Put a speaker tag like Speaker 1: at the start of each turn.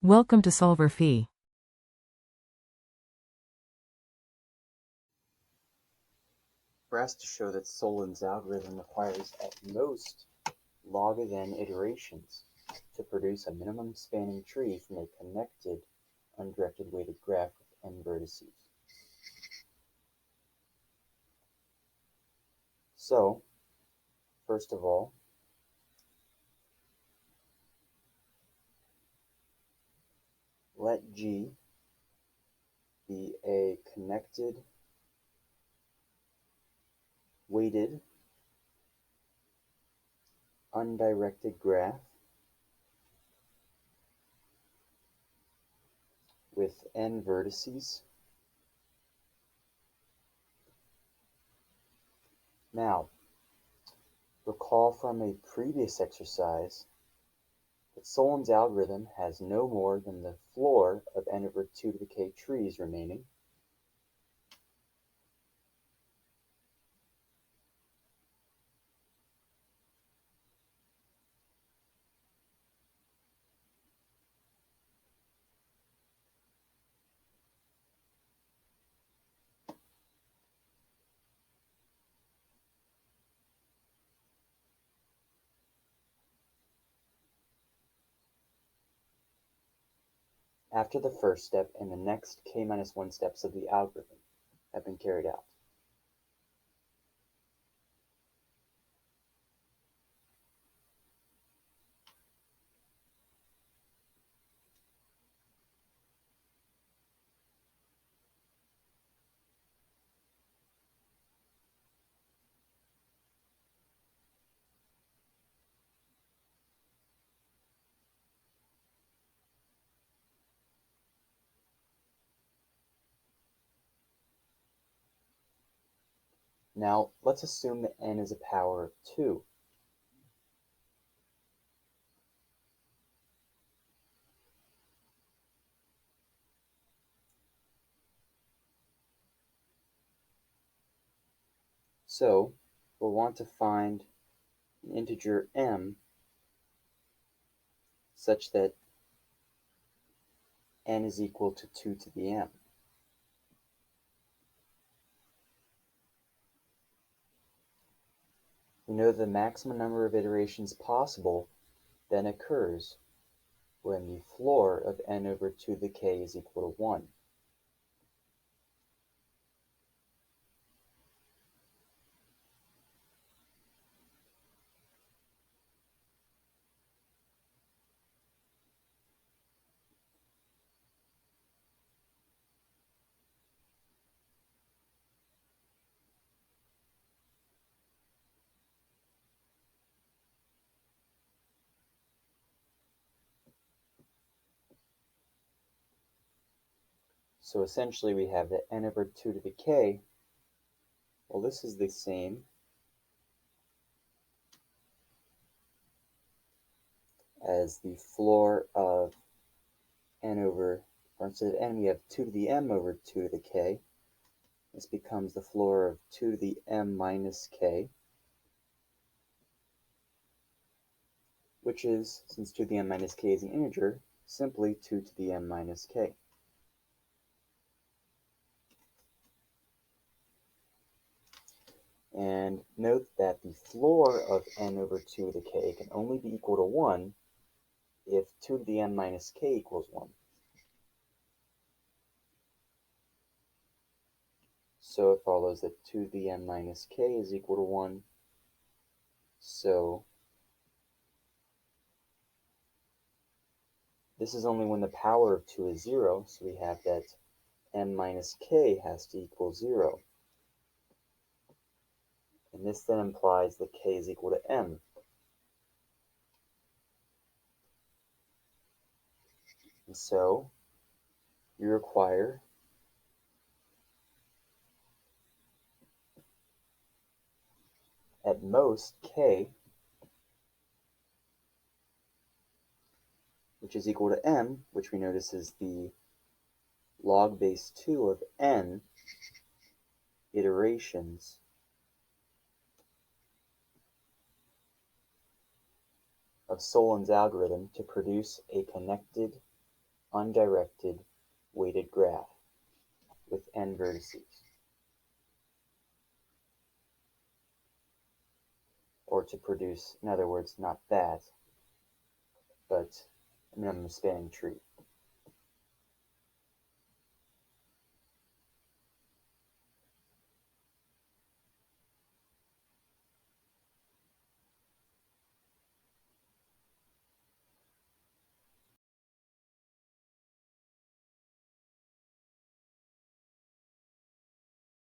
Speaker 1: Welcome to solverfy.
Speaker 2: We're asked to show that Sollin's algorithm requires at most log of n iterations to produce a minimum spanning tree from a connected undirected weighted graph with n vertices. So, first of all, let G be a connected weighted undirected graph with n vertices. Now, recall from a previous exercise that Sollin's algorithm has no more than the floor of n over 2 to the k trees remaining. After the first step and the next k-1 steps of the algorithm have been carried out. Now, let's assume that n is a power of 2. So, we'll want to find an integer m such that n is equal to 2 to the m. We know the maximum number of iterations possible then occurs when the floor of n over 2 to the k is equal to 1. So essentially we have that n over 2 to the k, well, this is the same as the floor of n over, or instead of n we have 2 to the m over 2 to the k. This becomes the floor of 2 to the m minus k, which is, since 2 to the m minus k is an integer, simply 2 to the m minus k. And note that the floor of n over 2 to the k can only be equal to 1 if 2 to the m minus k equals 1. So it follows that 2 to the m minus k is equal to 1. So this is only when the power of 2 is 0, so we have that m minus k has to equal 0. And this then implies that k is equal to m. And so you require at most k, which is equal to m, which we notice is the log base 2 of n iterations of Sollin's algorithm to produce a connected undirected weighted graph with n vertices. Or to produce, in other words, not that, but a minimum spanning tree.